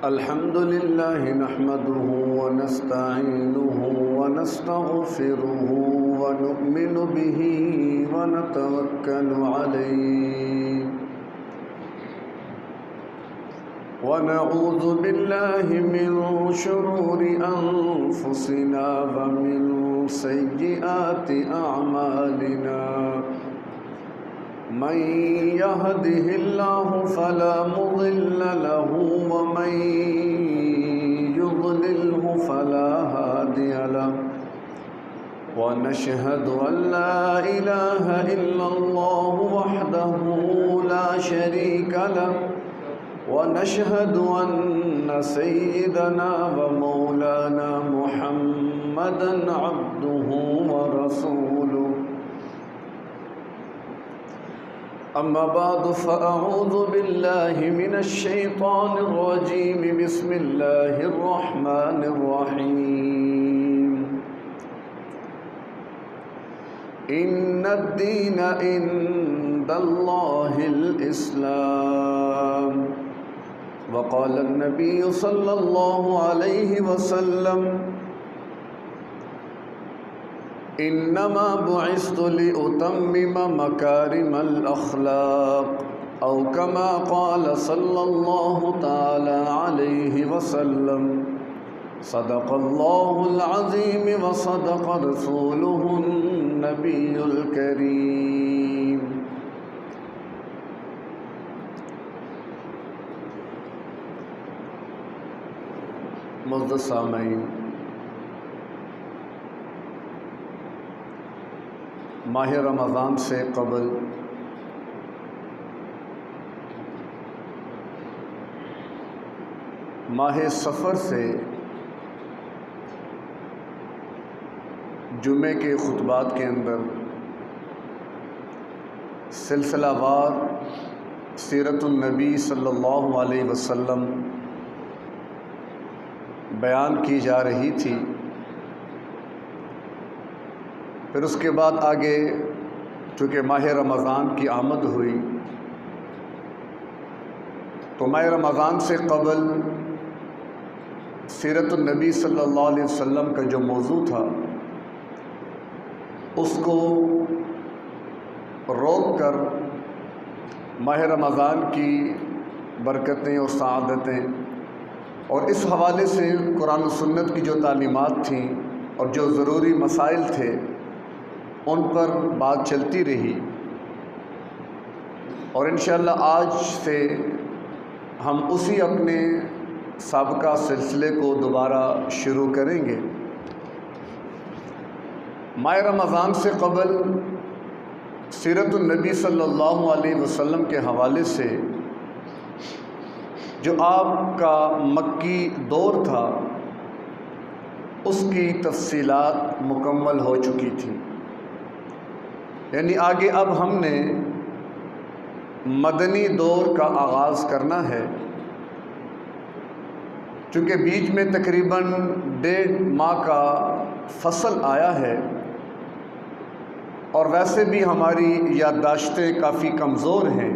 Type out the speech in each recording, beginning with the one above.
الحمد لله نحمده ونستعينه ونستغفره ونؤمن به ونتوكل عليه ونعوذ بالله من شرور أنفسنا ومن سيئات أعمالنا من يهده الله فلا مضل له ومن يضلله فلا هادي له ونشهد أن لا إله إلا الله وحده لا شريك له ونشهد أن سيدنا ومولانا محمدًا عبده ورسوله أما بعد فأعوذ بالله من الشيطان الرجيم بسم الله الرحمن الرحيم إن الدين عند الله الإسلام وقال النبي صلى الله عليه وسلم إنما بعثت لأتمم مكارم الأخلاق أو كما قال صلى الله تعالى عليه وسلم صدق الله العظيم وصدق رسوله النبي الكريم معزز سامعین، ماہ رمضان سے قبل ماہ سفر سے جمعے کے خطبات کے اندر سلسلہ وار سیرت النبی صلی اللہ علیہ وسلم بیان کی جا رہی تھی۔ پھر اس کے بعد آگے چونکہ ماہ رمضان کی آمد ہوئی تو ماہ رمضان سے قبل سیرت النبی صلی اللہ علیہ وسلم کا جو موضوع تھا اس کو روک کر ماہ رمضان کی برکتیں اور سعادتیں اور اس حوالے سے قرآن و سنت کی جو تعلیمات تھیں اور جو ضروری مسائل تھے ان پر بات چلتی رہی، اور انشاءاللہ آج سے ہم اسی اپنے سابقہ سلسلے کو دوبارہ شروع کریں گے۔ ماہ رمضان سے قبل سیرت النبی صلی اللہ علیہ وسلم کے حوالے سے جو آپ کا مکی دور تھا اس کی تفصیلات مکمل ہو چکی تھیں، یعنی آگے اب ہم نے مدنی دور کا آغاز کرنا ہے۔ چونکہ بیچ میں تقریباً 1.5 ماہ کا فصل آیا ہے اور ویسے بھی ہماری یادداشتیں کافی کمزور ہیں،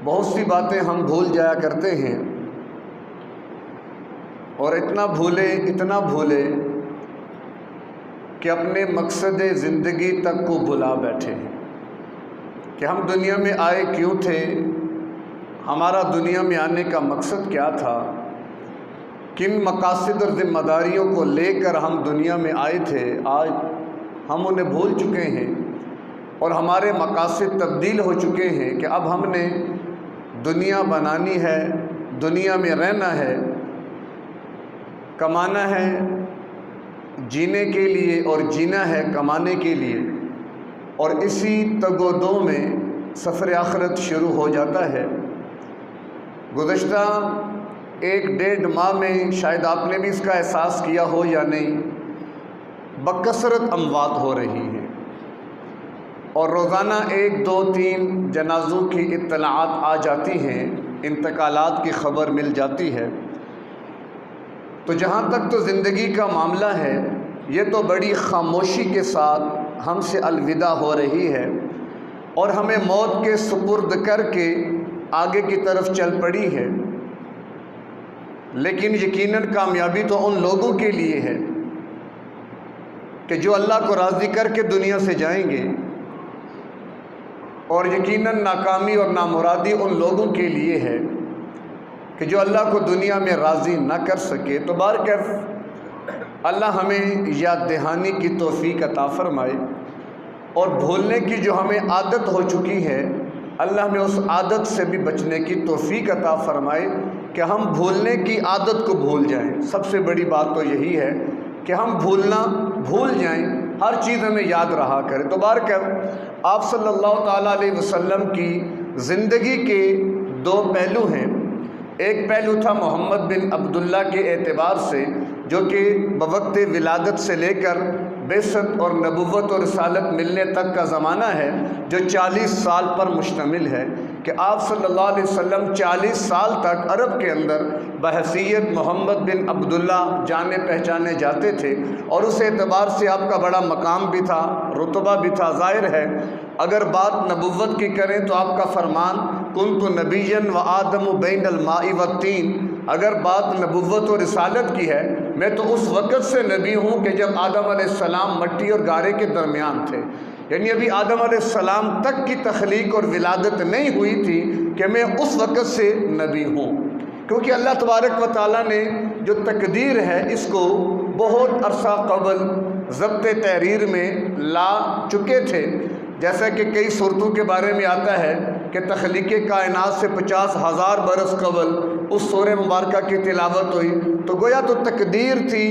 بہت سی باتیں ہم بھول جایا کرتے ہیں، اور اتنا بھولے کہ اپنے مقصد زندگی تک کو بھلا بیٹھے ہیں کہ ہم دنیا میں آئے کیوں تھے، ہمارا دنیا میں آنے کا مقصد کیا تھا، کن مقاصد اور ذمہ داریوں کو لے کر ہم دنیا میں آئے تھے۔ آج ہم انہیں بھول چکے ہیں اور ہمارے مقاصد تبدیل ہو چکے ہیں کہ اب ہم نے دنیا بنانی ہے، دنیا میں رہنا ہے، کمانا ہے جینے کے لیے اور جینا ہے کمانے کے لیے، اور اسی تگ و دو میں سفر آخرت شروع ہو جاتا ہے۔ گزشتہ 1.5 ماہ میں شاید آپ نے بھی اس کا احساس کیا ہو یا نہیں، بکثرت اموات ہو رہی ہیں اور روزانہ 1 2 3 جنازوں کی اطلاعات آ جاتی ہیں، انتقالات کی خبر مل جاتی ہے۔ تو جہاں تک تو زندگی کا معاملہ ہے یہ تو بڑی خاموشی کے ساتھ ہم سے الوداع ہو رہی ہے اور ہمیں موت کے سپرد کر کے آگے کی طرف چل پڑی ہے۔ لیکن یقیناً کامیابی تو ان لوگوں کے لیے ہے کہ جو اللہ کو راضی کر کے دنیا سے جائیں گے، اور یقیناً ناکامی اور نامرادی ان لوگوں کے لیے ہے کہ جو اللہ کو دنیا میں راضی نہ کر سکے۔ تو بہرکیف اللہ ہمیں یاد دہانی کی توفیق عطا فرمائے، اور بھولنے کی جو ہمیں عادت ہو چکی ہے، اللہ ہمیں اس عادت سے بھی بچنے کی توفیق عطا فرمائے کہ ہم بھولنے کی عادت کو بھول جائیں۔ سب سے بڑی بات تو یہی ہے کہ ہم بھولنا بھول جائیں، ہر چیز ہمیں یاد رہا کرے۔ تو بہرکیف آپ صلی اللہ تعالیٰ علیہ وسلم کی زندگی کے دو پہلو ہیں۔ ایک پہلو تھا محمد بن عبداللہ کے اعتبار سے، جو کہ بوقت ولادت سے لے کر بعثت اور نبوت اور رسالت ملنے تک کا زمانہ ہے، جو 40 سال پر مشتمل ہے، کہ آپ صلی اللہ علیہ وسلم 40 سال تک عرب کے اندر بحیثیت محمد بن عبداللہ جانے پہچانے جاتے تھے، اور اس اعتبار سے آپ کا بڑا مقام بھی تھا، رتبہ بھی تھا۔ ظاہر ہے اگر بات نبوت کی کریں تو آپ کا فرمان کنت نبیا و آدم بین الماء والطین، اگر بات نبوت و رسالت کی ہے، میں تو اس وقت سے نبی ہوں کہ جب آدم علیہ السلام مٹی اور گارے کے درمیان تھے، یعنی ابھی آدم علیہ السلام تک کی تخلیق اور ولادت نہیں ہوئی تھی کہ میں اس وقت سے نبی ہوں، کیونکہ اللہ تبارک و تعالیٰ نے جو تقدیر ہے اس کو بہت عرصہ قبل ضبط تحریر میں لا چکے تھے۔ جیسا کہ کئی صورتوں کے بارے میں آتا ہے کہ تخلیق کائنات سے 50,000 برس قبل اس سورہ مبارکہ کی تلاوت ہوئی، تو گویا تو تقدیر تھی،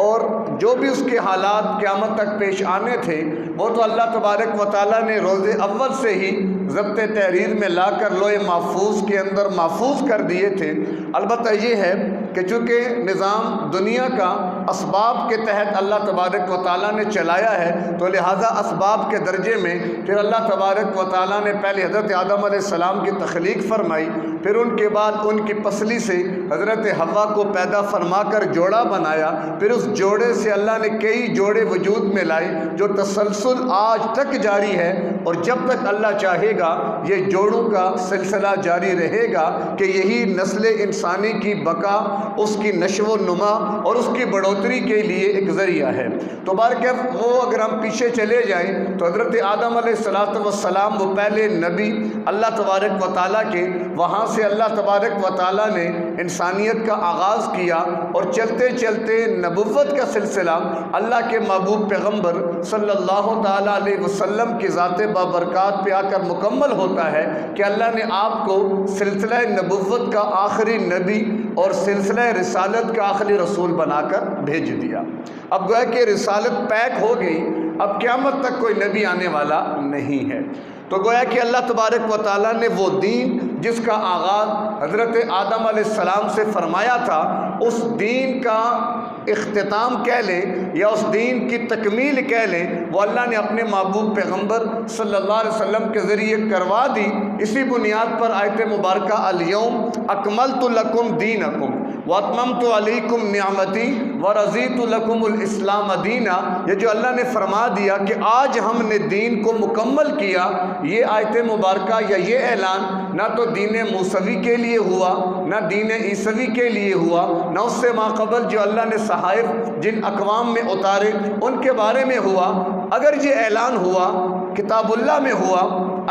اور جو بھی اس کے حالات قیامت تک پیش آنے تھے وہ تو اللہ تبارک و تعالیٰ نے روز اول سے ہی ضبط تحریر میں لا کر لوح محفوظ کے اندر محفوظ کر دیے تھے۔ البتہ یہ ہے کہ چونکہ نظام دنیا کا اسباب کے تحت اللہ تبارک و تعالیٰ نے چلایا ہے، تو لہٰذا اسباب کے درجے میں پھر اللہ تبارک و تعالیٰ نے پہلے حضرت آدم علیہ السلام کی تخلیق فرمائی، پھر ان کے بعد ان کی پسلی سے حضرت حوا کو پیدا فرما کر جوڑا بنایا، پھر اس جوڑے سے اللہ نے کئی جوڑے وجود میں لائے جو تسلسل آج تک جاری ہے، اور جب تک اللہ چاہے گا یہ جوڑوں کا سلسلہ جاری رہے گا کہ یہی نسل انسانی کی بقا، اس کی نشو و نما اور اس کی بڑھوتری کے لیے ایک ذریعہ ہے۔ تو بہرکیف وہ اگر ہم پیچھے چلے جائیں تو حضرت آدم علیہ السلام وہ پہلے نبی اللہ تبارک و تعالیٰ کے، وہاں سے اللہ تبارک و تعالیٰ نے انسانیت کا آغاز کیا، اور چلتے چلتے نبوت کا سلسلہ اللہ کے محبوب پیغمبر صلی اللہ تعالیٰ علیہ وسلم کی ذات بابرکات پہ آ کر مکمل ہوتا ہے کہ اللہ نے آپ کو سلسلہ نبوت کا آخری نبی اور سلسلہ رسالت کا آخری رسول بنا کر بھیج دیا۔ اب گویا کہ رسالت پیک ہو گئی، اب قیامت تک کوئی نبی آنے والا نہیں ہے۔ تو گویا کہ اللہ تبارک و تعالیٰ نے وہ دین جس کا آغاز حضرت آدم علیہ السلام سے فرمایا تھا، اس دین کا اختتام کہہ لیں یا اس دین کی تکمیل کہہ لیں، وہ اللہ نے اپنے محبوب پیغمبر صلی اللہ علیہ وسلم کے ذریعے کروا دی۔ اسی بنیاد پر آیت مبارکہ الیوم اکملت لکم دینکم واتممت علیکم نعمتی ورضیت لکم الاسلام دینا، یہ جو اللہ نے فرما دیا کہ آج ہم نے دین کو مکمل کیا، یہ آیت مبارکہ یا یہ اعلان نہ تو دین موسوی کے لیے ہوا، نہ دین عیسوی کے لیے ہوا، نہ اس سے ماقبل جو اللہ نے صحائف جن اقوام میں اتارے ان کے بارے میں ہوا۔ اگر یہ اعلان ہوا کتاب اللہ میں ہوا،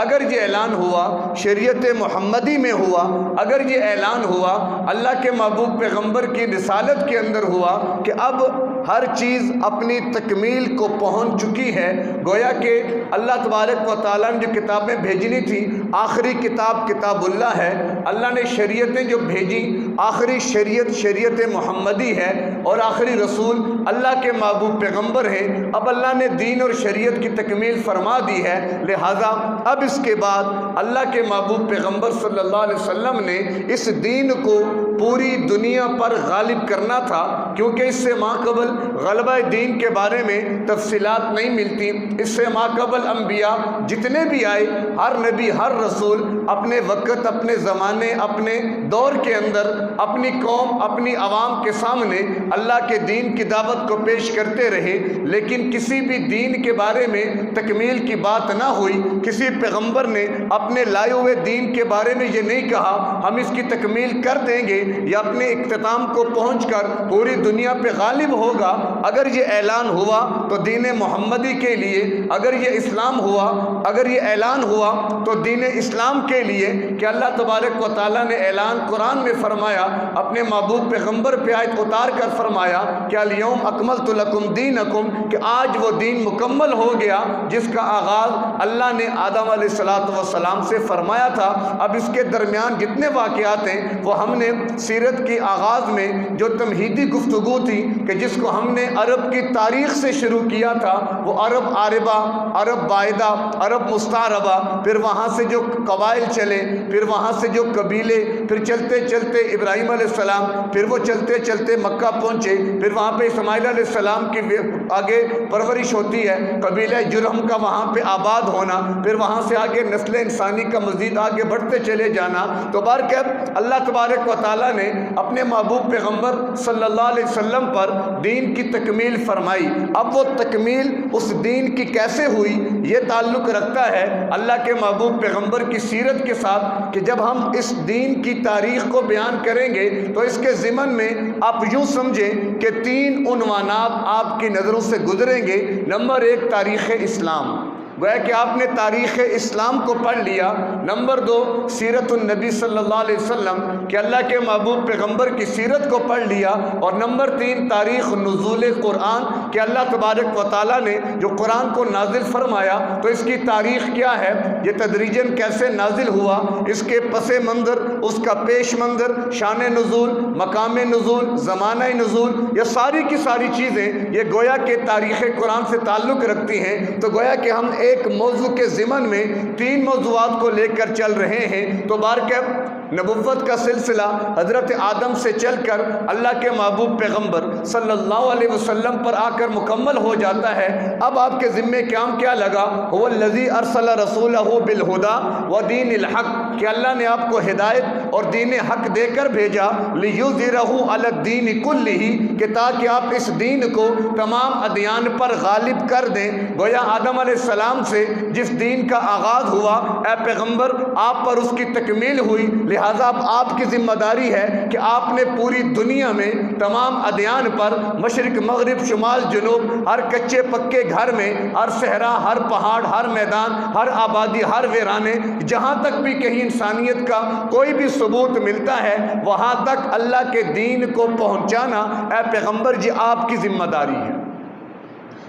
اگر یہ اعلان ہوا شریعت محمدی میں ہوا، اگر یہ اعلان ہوا اللہ کے محبوب پیغمبر کی رسالت کے اندر ہوا کہ اب ہر چیز اپنی تکمیل کو پہنچ چکی ہے، گویا کہ اللہ تبارک و تعالیٰ نے جو کتابیں بھیجنی تھی، آخری کتاب کتاب اللہ ہے، اللہ نے شریعتیں جو بھیجی آخری شریعت محمدی ہے، اور آخری رسول اللہ کے محبوب پیغمبر ہیں۔ اب اللہ نے دین اور شریعت کی تکمیل فرما دی ہے، لہٰذا اب اس کے بعد اللہ کے محبوب پیغمبر صلی اللہ علیہ وسلم نے اس دین کو پوری دنیا پر غالب کرنا تھا، کیونکہ اس سے ماقبل غلبہ دین کے بارے میں تفصیلات نہیں ملتی۔ اس سے ماقبل انبیاء جتنے بھی آئے، ہر نبی ہر رسول اپنے وقت، اپنے زمانے، اپنے دور کے اندر اپنی قوم، اپنی عوام کے سامنے اللہ کے دین کی دعوت کو پیش کرتے رہے، لیکن کسی بھی دین کے بارے میں تکمیل کی بات نہ ہوئی۔ کسی پیغمبر نے اپنے لائے ہوئے دین کے بارے میں یہ نہیں کہا ہم اس کی تکمیل کر دیں گے یا اپنے اختتام کو پہنچ کر پوری دنیا پہ غالب ہوگا۔ اگر یہ اعلان ہوا تو دین محمدی کے لیے، اگر یہ اسلام ہوا، اگر یہ اعلان ہوا تو دین اسلام کے لیے کہ اللہ تبارک و تعالیٰ نے اعلان قرآن میں فرمایا، اپنے محبوب پیغمبر پہ آیت اتار کر فرمایا کہ الیوم اکملت لکم دینکم، کہ آج وہ دین مکمل ہو گیا جس کا آغاز اللہ نے آدم علیہ السلام سے فرمایا تھا۔ اب اس کے درمیان جتنے واقعات ہیں وہ ہم نے سیرت کی آغاز میں جو تمہیدی گفتگو تھی کہ جس کو ہم نے عرب کی تاریخ سے شروع کیا تھا، وہ عرب عاربہ، عرب بائدہ، عرب مستعربہ، پھر وہاں سے جو قبائل چلے، پھر وہاں سے جو قبیلے، پھر چلتے چلتے ابراہیم علیہ السلام، پھر وہ چلتے چلتے مکہ پہنچے، پھر وہاں پہ اسماعیل علیہ السلام کی آگے پرورش ہوتی ہے، قبیلہ جرہم کا وہاں پہ آباد ہونا، پھر وہاں سے آگے نسل انسانی کا مزید آگے بڑھتے چلے جانا۔ تو بہرکیف اللہ تبارک و تعالیٰ نے اپنے محبوب پیغمبر صلی اللہ علیہ وسلم پر دین کی تکمیل فرمائی۔ اب وہ تکمیل اس دین کی کیسے ہوئی یہ تعلق رکھتا ہے اللہ کے محبوب پیغمبر کی سیرت کے ساتھ، کہ جب ہم اس دین کی تاریخ کو بیان کریں گے تو اس کے ضمن میں آپ یوں سمجھیں کہ 3 عنوانات آپ کی نظروں سے گزریں گے۔ نمبر 1 تاریخ اسلام، گویا کہ آپ نے تاریخ اسلام کو پڑھ لیا۔ نمبر 2 سیرت النبی صلی اللہ علیہ وسلم، کہ اللہ کے محبوب پیغمبر کی سیرت کو پڑھ لیا۔ اور نمبر 3 تاریخ نزول قرآن، کہ اللہ تبارک و تعالیٰ نے جو قرآن کو نازل فرمایا تو اس کی تاریخ کیا ہے، یہ تدریجاً کیسے نازل ہوا، اس کے پس منظر، اس کا پیش منظر، شان نزول، مقام نزول، زمانہ نزول، یہ ساری کی ساری چیزیں یہ گویا کہ تاریخ قرآن سے تعلق رکھتی ہیں۔ تو گویا کہ ہم ایک موضوع کے ضمن میں 3 موضوعات کو لے کر چل رہے ہیں۔ تو بہرکیف نبوت کا سلسلہ حضرت آدم سے چل کر اللہ کے محبوب پیغمبر صلی اللہ علیہ وسلم پر آ کر مکمل ہو جاتا ہے۔ اب آپ کے ذمے کام کیا لگا؟ هو الذی ارسل رسولہ بالہدی ودین الحق، کہ اللہ نے آپ کو ہدایت اور دین حق دے کر بھیجا، لیظہرہ علی الدین کلہ، کہ تاکہ آپ اس دین کو تمام ادیان پر غالب کر دیں۔ گویا آدم علیہ السلام سے جس دین کا آغاز ہوا، اے پیغمبر آپ پر اس کی تکمیل ہوئی، لہٰذا اب آپ کی ذمہ داری ہے کہ آپ نے پوری دنیا میں تمام ادیان پر، مشرق مغرب شمال جنوب، ہر کچے پکے گھر میں، ہر صحرا، ہر پہاڑ، ہر میدان، ہر آبادی، ہر ویرانے، جہاں تک بھی کہیں انسانیت کا کوئی بھی ثبوت ملتا ہے وہاں تک اللہ کے دین کو پہنچانا اے پیغمبر جی آپ کی ذمہ داری ہے۔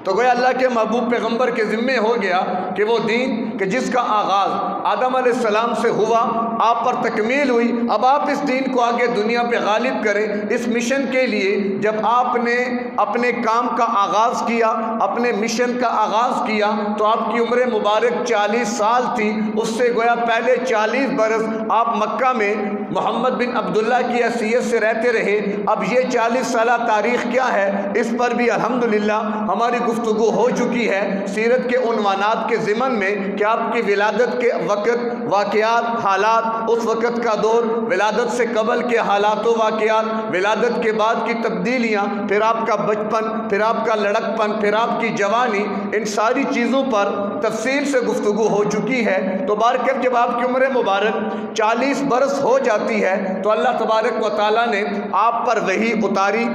تو گویا اللہ کے محبوب پیغمبر کے ذمے ہو گیا کہ وہ دین کہ جس کا آغاز آدم علیہ السلام سے ہوا، آپ پر تکمیل ہوئی، اب آپ اس دین کو آگے دنیا پہ غالب کریں۔ اس مشن کے لیے جب آپ نے اپنے کام کا آغاز کیا، اپنے مشن کا آغاز کیا، تو آپ کی عمر مبارک 40 سال تھی۔ اس سے گویا پہلے 40 برس آپ مکہ میں محمد بن عبداللہ کی حیثیت سے رہتے رہے۔ اب یہ 40 سالہ تاریخ کیا ہے، اس پر بھی الحمدللہ ہماری گفتگو ہو چکی ہے سیرت کے عنوانات کے ضمن میں، کہ آپ کی ولادت کے وقت، واقعات، حالات، اس وقت کا دور، ولادت سے قبل کے حالات و واقعات، ولادت کے بعد کی تبدیلیاں، پھر آپ کا بچپن، پھر آپ کا لڑکپن، پھر آپ کی جوانی، ان ساری چیزوں پر تفصیل سے گفتگو ہو چکی ہے۔ تو بہرکیف جب آپ کی عمر مبارک 40 برس ہو جاتی ہے تو اللہ تبارک و تعالیٰ نے آپ پر وحی اتاری،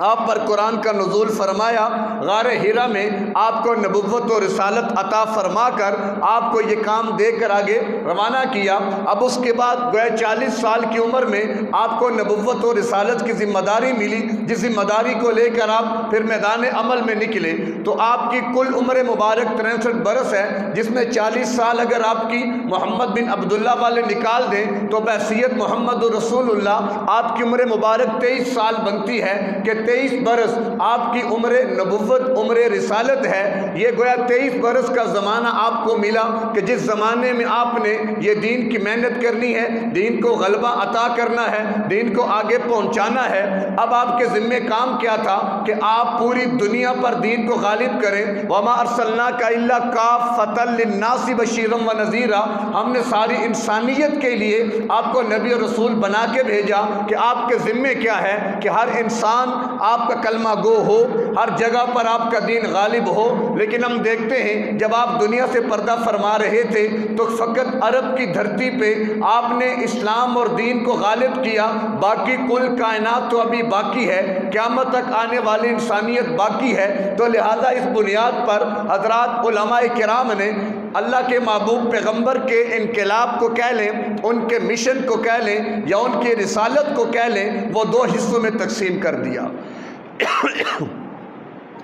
آپ پر قرآن کا نزول فرمایا، غار حرا میں آپ کو نبوت و رسالت عطا فرما کر آپ کو یہ کام دے کر آگے روانہ کیا۔ اب اس کے بعد گویا 40 سال کی عمر میں آپ کو نبوت و رسالت کی ذمہ داری ملی، جس ذمہ داری کو لے کر آپ پھر میدان عمل میں نکلے۔ تو آپ کی کل عمر مبارک 63 برس ہے، جس میں 40 سال اگر آپ کی محمد بن عبداللہ والے نکال دیں تو بحیثیت محمد رسول اللہ آپ کی عمر مبارک 23 سال بنتی ہے، کہ 23 برس آپ کی عمر نبوت عمر رسالت ہے، یہ گویا 23 برس کا زمانہ آپ کو ملا کہ جس زمانے میں آپ نے یہ دین کی محنت کرنی ہے، دین کو غلبہ عطا کرنا ہے، دین کو آگے پہنچانا ہے۔ اب آپ کے ذمہ کام کیا تھا کہ آپ پوری دنیا پر دین کو غالب کریں۔ وَمَا أَرْسَلْنَاكَ إِلَّا كَافَّةً لِلنَّاسِ بَشِيرًا وَنَذِيرًا، ہم نے ساری انسانیت کے لیے آپ کو نبی اور رسول بنا کے بھیجا کہ آپ کے ذمے کیا ہے کہ ہر انسان آپ کا کلمہ گو ہو، ہر جگہ پر آپ کا دین غالب ہو۔ لیکن ہم دیکھتے ہیں جب آپ دنیا سے پردہ فرما رہے تھے تو فقط عرب کی دھرتی پہ آپ نے اسلام اور دین کو غالب کیا، باقی کل کائنات تو ابھی باقی ہے، قیامت تک آنے والی انسانیت باقی ہے۔ تو لہذا اس بنیاد پر حضرات علماء کرام نے اللہ کے محبوب پیغمبر کے انقلاب کو کہہ لیں، ان کے مشن کو کہہ لیں یا ان کی رسالت کو کہہ لیں، وہ دو حصوں میں تقسیم کر دیا۔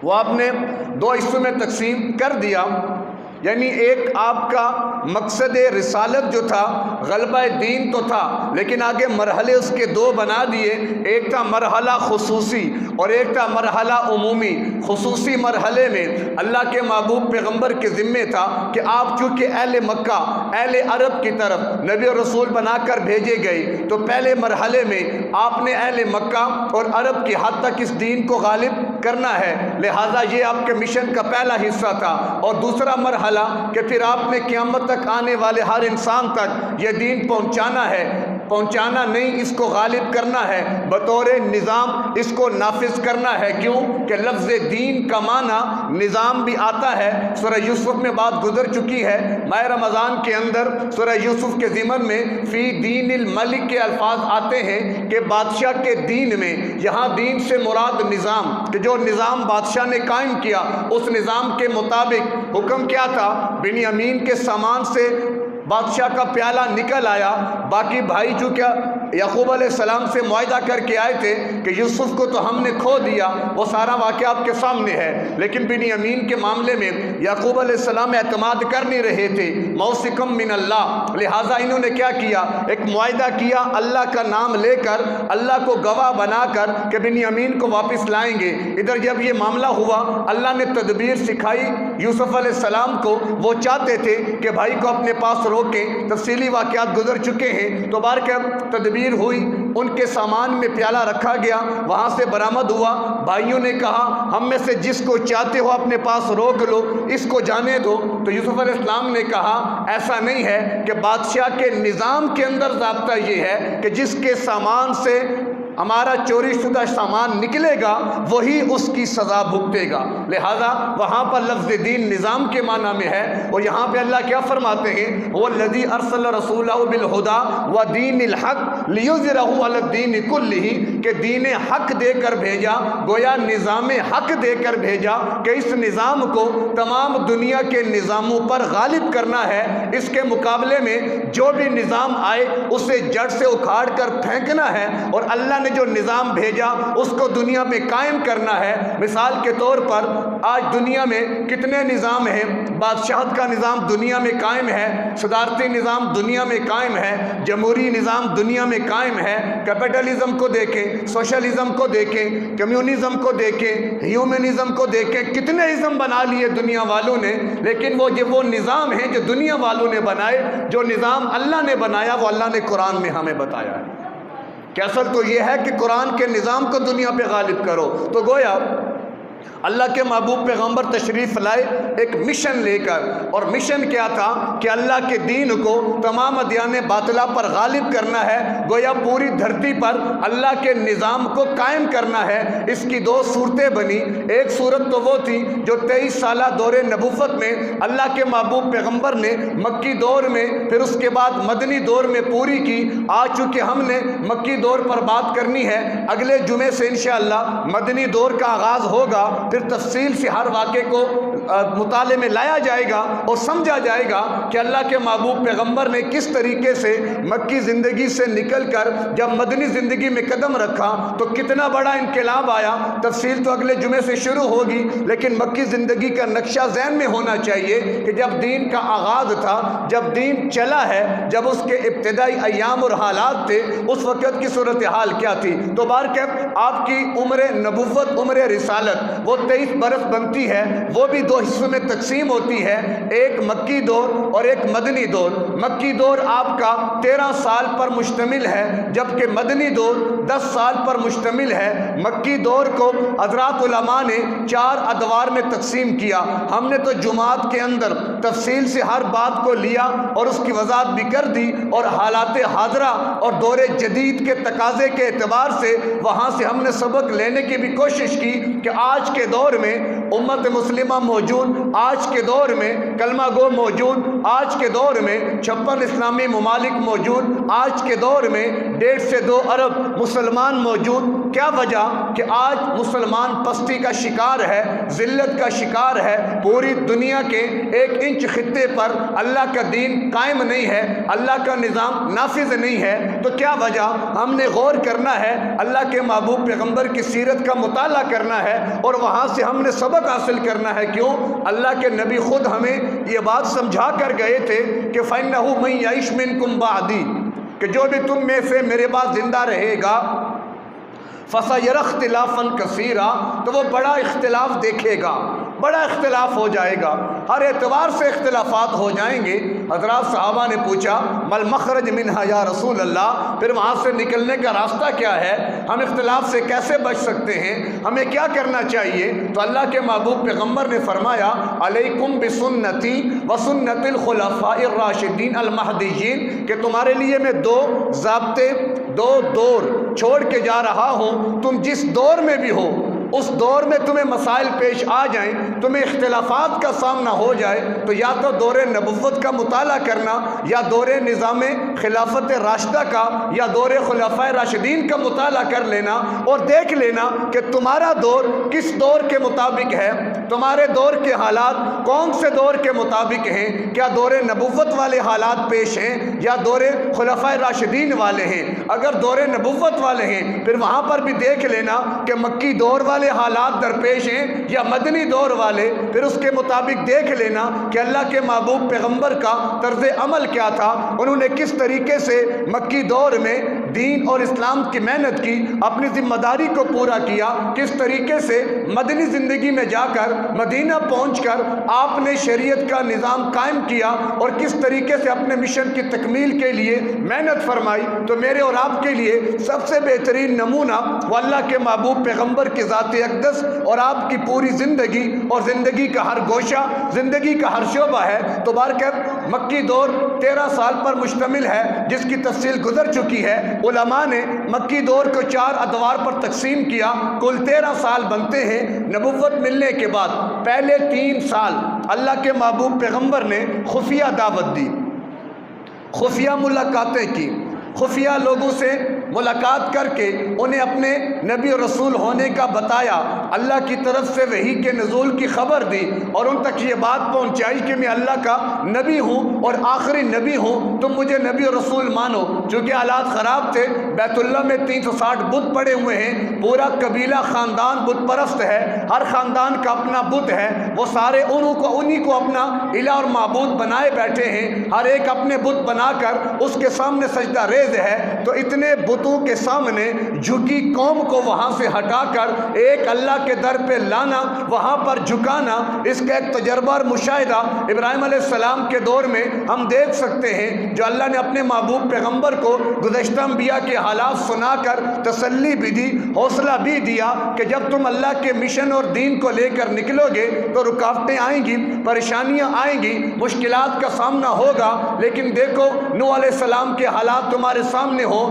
وہ آپ نے دو حصوں میں تقسیم کر دیا، یعنی ایک آپ کا مقصد رسالت جو تھا غلبہ دین تو تھا، لیکن آگے مرحلے اس کے دو بنا دیے، ایک تھا مرحلہ خصوصی اور ایک تھا مرحلہ عمومی۔ خصوصی مرحلے میں اللہ کے محبوب پیغمبر کے ذمے تھا کہ آپ چونکہ اہل مکہ اہل عرب کی طرف نبی اور رسول بنا کر بھیجے گئے، تو پہلے مرحلے میں آپ نے اہل مکہ اور عرب کی حد تک اس دین کو غالب کرنا ہے، لہٰذا یہ آپ کے مشن کا پہلا حصہ تھا۔ اور دوسرا مرحلہ کہ پھر آپ نے قیامت تک آنے والے ہر انسان تک یہ دین پہنچانا ہے، پہنچانا نہیں، اس کو غالب کرنا ہے، بطور نظام اس کو نافذ کرنا ہے۔ کیوں کہ لفظ دین کا معنی نظام بھی آتا ہے۔ سورہ یوسف میں بات گزر چکی ہے، ماہ رمضان کے اندر سورہ یوسف کے ضمن میں فی دین الملک کے الفاظ آتے ہیں کہ بادشاہ کے دین میں، یہاں دین سے مراد نظام، کہ جو نظام بادشاہ نے قائم کیا اس نظام کے مطابق حکم کیا تھا؟ بنیامین کے سامان سے بادشاہ کا پیالہ نکل آیا، باقی بھائی جو کیا یعقوب علیہ السلام سے معاہدہ کر کے آئے تھے کہ یوسف کو تو ہم نے کھو دیا، وہ سارا واقعہ آپ کے سامنے ہے، لیکن بنیامین کے معاملے میں یعقوب علیہ السلام اعتماد کر نہیں رہے تھے، موثقم من اللہ، لہٰذا انہوں نے کیا کیا؟ ایک معاہدہ کیا اللہ کا نام لے کر، اللہ کو گواہ بنا کر کہ بنیامین کو واپس لائیں گے۔ ادھر جب یہ معاملہ ہوا اللہ نے تدبیر سکھائی یوسف علیہ السلام کو، وہ چاہتے تھے کہ بھائی کو اپنے پاس روکیں، تفصیلی واقعات گزر چکے ہیں، تو بارکہ تدبیر ہوئی، ان کے سامان میں پیالہ رکھا گیا، وہاں سے برآمد ہوا، بھائیوں نے کہا ہم میں سے جس کو چاہتے ہو اپنے پاس روک لو، اس کو جانے دو۔ تو یوسف علیہ السلام نے کہا ایسا نہیں ہے، کہ بادشاہ کے نظام کے اندر ضابطہ یہ ہے کہ جس کے سامان سے ہمارا چوری شدہ سامان نکلے گا وہی اس کی سزا بھگتے گا، لہذا وہاں پر لفظ دین نظام کے معنی میں ہے۔ اور یہاں پہ اللہ کیا فرماتے ہیں؟ وَالَّذِي أَرْسَلَ رَسُولَهُ بِالْهُدَى وَدِينِ الْحَقِّ لِيُظْهِرَهُ عَلَى الدِّينِ كُلِّهِ، کہ دین حق دے کر بھیجا، گویا نظام حق دے کر بھیجا کہ اس نظام کو تمام دنیا کے نظاموں پر غالب کرنا ہے، اس کے مقابلے میں جو بھی نظام آئے اسے جڑ سے اکھاڑ کر پھینکنا ہے، اور اللہ نے جو نظام بھیجا اس کو دنیا میں قائم کرنا ہے۔ مثال کے طور پر آج دنیا میں کتنے نظام ہیں؟ بادشاہت کا نظام دنیا میں قائم ہے، صدارتی نظام دنیا میں قائم ہے، جمہوری نظام دنیا میں قائم ہے، کیپٹلزم کو دیکھیں، سوشلزم کو دیکھیں، کمیونزم کو دیکھیں، ہیومنزم کو دیکھیں، کتنے ازم بنا لیے دنیا والوں نے، لیکن وہ نظام ہیں جو دنیا والوں نے بنائے، جو نظام اللہ نے بنایا وہ اللہ نے قرآن میں ہمیں بتایا ہے کہ اصل تو یہ ہے کہ قرآن کے نظام کو دنیا پہ غالب کرو۔ تو گویا اللہ کے محبوب پیغمبر تشریف لائے ایک مشن لے کر، اور مشن کیا تھا کہ اللہ کے دین کو تمام ادیان باطلہ پر غالب کرنا ہے، گویا پوری دھرتی پر اللہ کے نظام کو قائم کرنا ہے۔ اس کی دو صورتیں بنی، ایک صورت تو وہ تھی جو 23 سالہ دور نبوت میں اللہ کے محبوب پیغمبر نے مکی دور میں، پھر اس کے بعد مدنی دور میں پوری کی۔ آج چونکہ ہم نے مکی دور پر بات کرنی ہے، اگلے جمعے سے انشاءاللہ مدنی دور کا آغاز ہوگا، پھر تفصیل سے ہر واقعے کو مطالعے میں لایا جائے گا اور سمجھا جائے گا کہ اللہ کے محبوب پیغمبر نے کس طریقے سے مکی زندگی سے نکل کر جب مدنی زندگی میں قدم رکھا تو کتنا بڑا انقلاب آیا۔ تفصیل تو اگلے جمعے سے شروع ہوگی، لیکن مکی زندگی کا نقشہ ذہن میں ہونا چاہیے کہ جب دین کا آغاز تھا، جب دین چلا ہے، جب اس کے ابتدائی ایام اور حالات تھے، اس وقت کی صورتحال کیا تھی۔ تو بارکہ آپ کی عمر نبوت، عمر رسالت وہ 23 برس بنتی ہے، وہ بھی 2 حصوں میں تقسیم ہوتی ہے، ایک مکی دور اور ایک مدنی دور۔ مکی دور آپ کا 13 سال پر مشتمل ہے، جبکہ مدنی دور 10 سال پر مشتمل ہے۔ مکی دور کو حضرات علماء نے 4 ادوار میں تقسیم کیا۔ ہم نے تو جمعات کے اندر تفصیل سے ہر بات کو لیا اور اس کی وضاحت بھی کر دی، اور حالات حاضرہ اور دور جدید کے تقاضے کے اعتبار سے وہاں سے ہم نے سبق لینے کی بھی کوشش کی کہ آج کے دور میں امت مسلمہ موجود، آج کے دور میں کلمہ گو موجود، آج کے دور میں 56 اسلامی ممالک موجود، آج کے دور میں 1.5 سے 2 ارب مسلمان موجود۔ کیا وجہ کہ آج مسلمان پستی کا شکار ہے، ذلت کا شکار ہے، پوری دنیا کے 1 انچ خطے پر اللہ کا دین قائم نہیں ہے، اللہ کا نظام نافذ نہیں ہے۔ تو کیا وجہ؟ ہم نے غور کرنا ہے، اللہ کے محبوب پیغمبر کی سیرت کا مطالعہ کرنا ہے اور وہاں سے ہم نے سبق حاصل کرنا ہے۔ کیوں؟ اللہ کے نبی خود ہمیں یہ بات سمجھا کر گئے تھے کہ فَإِنَّهُ مَن يَعِشْ مِنكُم بَعْدِي، کہ جو بھی تم میں سے میرے بعد زندہ رہے گا فَسَيَرَى اخْتِلَافًا كَثِيرًا، تو وہ بڑا اختلاف دیکھے گا، بڑا اختلاف ہو جائے گا، ہر اعتبار سے اختلافات ہو جائیں گے۔ حضرات صحابہ نے پوچھا مل مخرج منہا یا رسول اللہ، پھر وہاں سے نکلنے کا راستہ کیا ہے؟ ہم اختلاف سے کیسے بچ سکتے ہیں؟ ہمیں کیا کرنا چاہیے؟ تو اللہ کے محبوب پیغمبر نے فرمایا علیکم بسنتی وسنت الخلفاء الراشدین المہدیین، کہ تمہارے لیے میں 2 ضابطے، 2 دور چھوڑ کے جا رہا ہوں۔ تم جس دور میں بھی ہو، اس دور میں تمہیں مسائل پیش آ جائیں، تمہیں اختلافات کا سامنا ہو جائے، تو یا تو دور نبوت کا مطالعہ کرنا، یا دور نظام خلافت راشدہ کا، یا دور خلفائے راشدین کا مطالعہ کر لینا اور دیکھ لینا کہ تمہارا دور کس دور کے مطابق ہے، تمہارے دور کے حالات کون سے دور کے مطابق ہیں، کیا دور نبوت والے حالات پیش ہیں یا دور خلفائے راشدین والے ہیں۔ اگر دور نبوت والے ہیں پھر وہاں پر بھی دیکھ لینا کہ مکی دور والے حالات درپیش ہیں یا مدنی دور والے، پھر اس کے مطابق دیکھ لینا کہ اللہ کے محبوب پیغمبر کا طرز عمل کیا تھا، انہوں نے کس طریقے سے مکی دور میں دین اور اسلام کی محنت کی، اپنی ذمہ داری کو پورا کیا، کس طریقے سے مدنی زندگی میں جا کر مدینہ پہنچ کر آپ نے شریعت کا نظام قائم کیا اور کس طریقے سے اپنے مشن کی تکمیل کے لیے محنت فرمائی۔ تو میرے اور آپ کے لیے سب سے بہترین نمونہ وہ اللہ کے محبوب پیغمبر کی ذات اقدس اور آپ کی پوری زندگی اور زندگی کا ہر گوشہ، زندگی کا ہر شعبہ ہے۔ تو بارکر مکی دور 13 سال پر مشتمل ہے، جس کی تفصیل گزر چکی ہے۔ علماء نے مکی دور کو 4 ادوار پر تقسیم کیا، کل 13 سال بنتے ہیں۔ نبوت ملنے کے بعد پہلے 3 سال اللہ کے محبوب پیغمبر نے خفیہ دعوت دی، خفیہ ملاقاتیں کی، خفیہ لوگوں سے ملاقات کر کے انہیں اپنے نبی و رسول ہونے کا بتایا، اللہ کی طرف سے وحی کے نزول کی خبر دی اور ان تک یہ بات پہنچائی کہ میں اللہ کا نبی ہوں اور آخری نبی ہوں، تم مجھے نبی و رسول مانو۔ چونکہ حالات خراب تھے، بیت اللہ میں 360 بت پڑے ہوئے ہیں، پورا قبیلہ خاندان بت پرست ہے، ہر خاندان کا اپنا بت ہے، وہ سارے انہی کو اپنا الہ اور معبود بنائے بیٹھے ہیں، ہر ایک اپنے بت بنا کر اس کے سامنے سجدہ ریز ہے۔ تو اتنے بتوں کے سامنے جھکی قوم کو وہاں سے ہٹا کر ایک اللہ کے در پہ لانا، وہاں پر جھکانا، اس کا ایک تجربہ اور مشاہدہ ابراہیم علیہ السلام کے دور میں ہم دیکھ سکتے ہیں، جو اللہ نے اپنے محبوب پیغمبر کو گزشتہ انبیاء کے حالات سنا کر تسلی بھی دی، حوصلہ بھی دیا کہ جب تم اللہ کے مشن اور دین کو لے کر نکلو گے تو رکاوٹیں آئیں گی، پریشانیاں آئیں گی، مشکلات کا سامنا ہوگا، لیکن دیکھو نوح علیہ السلام کے حالات تمہارے سامنے ہو،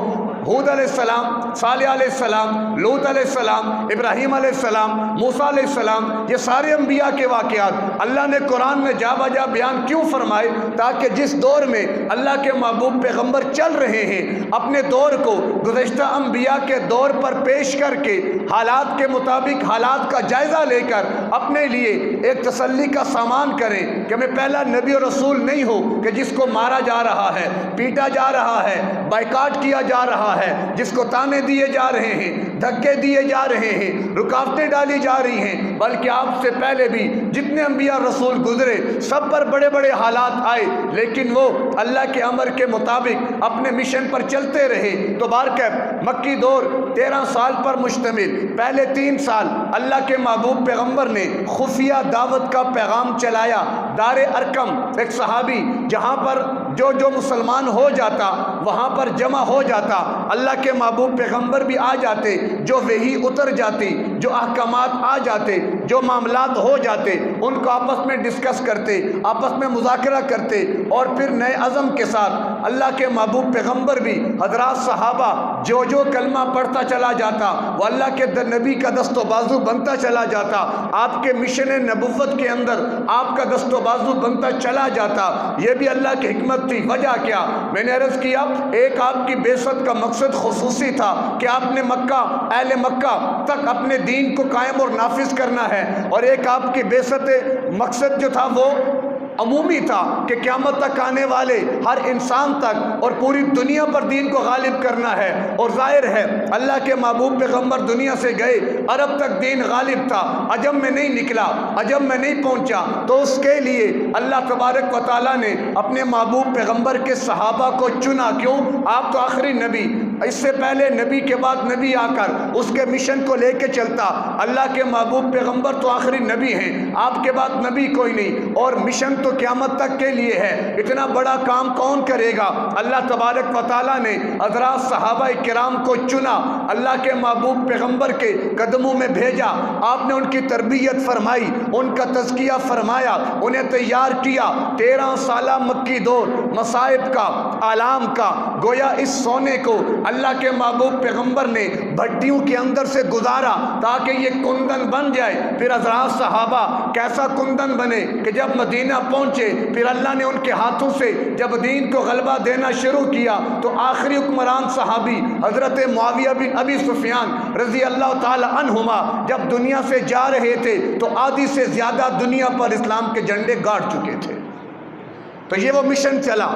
ہود علیہ السلام، صالح علیہ السلام، لوط علیہ السلام، ابراہیم علیہ السلام، موسیٰ علیہ السلام، یہ سارے انبیاء کے واقعات اللہ نے قرآن میں جا بجا بیان کیوں فرمائے؟ تاکہ جس دور میں اللہ کے محبوب پیغمبر چل رہے ہیں اپنے دور کو گزشتہ انبیاء کے دور پر پیش کر کے حالات کے مطابق حالات کا جائزہ لے کر اپنے لیے ایک تسلی کا سامان کریں کہ میں پہلا نبی اور رسول نہیں ہوں کہ جس کو مارا جا رہا ہے، پیٹا جا رہا ہے، بائیکاٹ کیا جا رہا ہے، جس کو تانے دیے جا رہے ہیں، دھکے دیے جا رہے ہیں، رکاوٹیں ڈالی جا رہی ہیں، بلکہ آپ سے پہلے بھی جتنے انبیاء رسول گزرے سب پر بڑے بڑے حالات آئے، لیکن وہ اللہ کے امر کے مطابق اپنے مشن پر چلتے رہے۔ تو بارکیف مکی دور 13 سال پر مشتمل، پہلے 3 سال اللہ کے محبوب پیغمبر نے خفیہ دعوت کا پیغام چلایا۔ دار ارکم ایک صحابی جہاں پر جو مسلمان ہو جاتا وہاں پر جمع ہو جاتا، اللہ کے محبوب پیغمبر بھی آ جاتے، جو وحی اتر جاتی، جو احکامات آ جاتے، جو معاملات ہو جاتے، ان کو آپس میں ڈسکس کرتے، آپس میں مذاکرہ کرتے، اور پھر نئے عزم کے ساتھ اللہ کے محبوب پیغمبر بھی حضرات صحابہ جو کلمہ پڑھتا چلا جاتا وہ اللہ کے نبی کا دست و بازو بنتا چلا جاتا، آپ کے مشن نبوت کے اندر آپ کا دست و بازو بنتا چلا جاتا۔ یہ بھی اللہ کی حکمت تھی۔ وجہ کیا؟ میں نے عرض کیا، ایک آپ کی بعثت کا مقصد خصوصی تھا کہ آپ نے مکہ، اہل مکہ تک اپنے دین کو قائم اور نافذ کرنا ہے، اور ایک آپ کی بعثت مقصد جو تھا وہ عمومی تھا کہ قیامت تک آنے والے ہر انسان تک اور پوری دنیا پر دین کو غالب کرنا ہے۔ اور ظاہر ہے اللہ کے محبوب پیغمبر دنیا سے گئے، عرب تک دین غالب تھا، عجم میں نہیں نکلا، عجم میں نہیں پہنچا، تو اس کے لیے اللہ تبارک و تعالیٰ نے اپنے محبوب پیغمبر کے صحابہ کو چنا۔ کیوں؟ آپ تو آخری نبی، اس سے پہلے نبی کے بعد نبی آ کر اس کے مشن کو لے کے چلتا، اللہ کے محبوب پیغمبر تو آخری نبی ہیں، آپ کے بعد نبی کوئی نہیں، اور مشن تو قیامت تک کے لیے ہے۔ اتنا بڑا کام کون کرے گا؟ اللہ تبارک و تعالیٰ نے حضرات صحابہ کرام کو چنا، اللہ کے محبوب پیغمبر کے قدموں میں بھیجا، آپ نے ان کی تربیت فرمائی، ان کا تزکیہ فرمایا، انہیں تیار کیا۔ 13 سالہ مکی دور مصائب کا، آلام کا، گویا اس سونے کو اللہ کے محبوب پیغمبر نے بھٹیوں کے اندر سے گزارا تاکہ یہ کندن بن جائے۔ پھر حضرات صحابہ کیسا کندن بنے کہ جب مدینہ پہنچے، پھر اللہ نے ان کے ہاتھوں سے جب دین کو غلبہ دینا شروع کیا تو آخری حکمران صحابی حضرت معاویہ بن ابی سفیان رضی اللہ تعالی عنہما جب دنیا سے جا رہے تھے تو آدھی سے زیادہ دنیا پر اسلام کے جھنڈے گاڑ چکے تھے۔ تو یہ وہ مشن چلا۔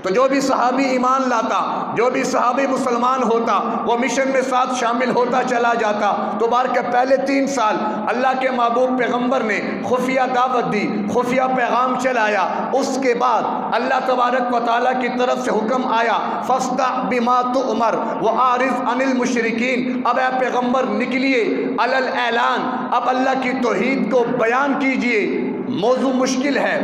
تو جو بھی صحابی ایمان لاتا، جو بھی صحابی مسلمان ہوتا، وہ مشن میں ساتھ شامل ہوتا چلا جاتا۔ تو بار کے پہلے 3 سال اللہ کے محبوب پیغمبر نے خفیہ دعوت دی، خفیہ پیغام چلایا۔ اس کے بعد اللہ تبارک و تعالیٰ کی طرف سے حکم آیا، فَاصْدَعْ بِمَا تُؤْمَرْ وَأَعْرِضْ عَنِ الْمُشْرِكِينَ۔ اب اے پیغمبر نکلیے علی الاعلان، اب اللہ کی توحید کو بیان کیجئے۔ موضوع مشکل ہے،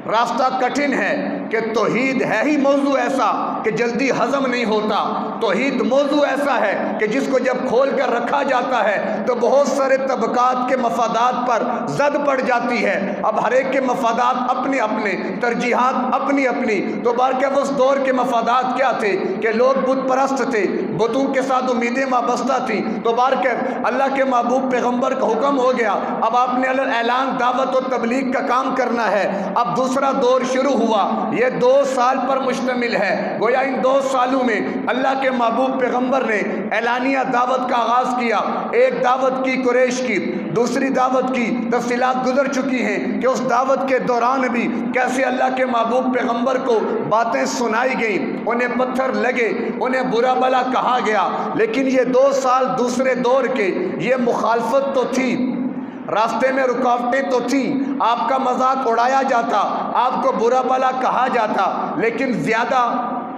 راستہ کٹھن ہے کہ توحید ہے ہی موضوع ایسا کہ جلدی ہضم نہیں ہوتا۔ توحید موضوع ایسا ہے کہ جس کو جب کھول کر رکھا جاتا ہے تو بہت سارے طبقات کے مفادات پر زد پڑ جاتی ہے۔ اب ہر ایک کے مفادات اپنے اپنے، ترجیحات اپنی اپنی۔ تو بارکہ اس دور کے مفادات کیا تھے کہ لوگ بت پرست تھے، بتوں کے ساتھ امیدیں وابستہ تھیں۔ تو بارکہ اللہ کے محبوب پیغمبر کا حکم ہو گیا، اب آپ نے اعلان دعوت و تبلیغ کا کام کرنا ہے۔ اب دوسرا دور شروع ہوا، یہ 2 سال پر مشتمل ہے۔ گویا ان 2 سالوں میں اللہ کے محبوب پیغمبر نے اعلانیہ دعوت کا آغاز کیا۔ ایک دعوت کی قریش کی، دوسری دعوت کی تفصیلات گزر چکی ہیں کہ اس دعوت کے دوران بھی کیسے اللہ کے محبوب پیغمبر کو باتیں سنائی گئیں، انہیں پتھر لگے، انہیں برا بلا کہا گیا۔ لیکن یہ 2 سال دوسرے دور کے، یہ مخالفت تو تھی، راستے میں رکاوٹیں تو تھیں، آپ کا مذاق اڑایا جاتا، آپ کو برا بلا کہا جاتا، لیکن زیادہ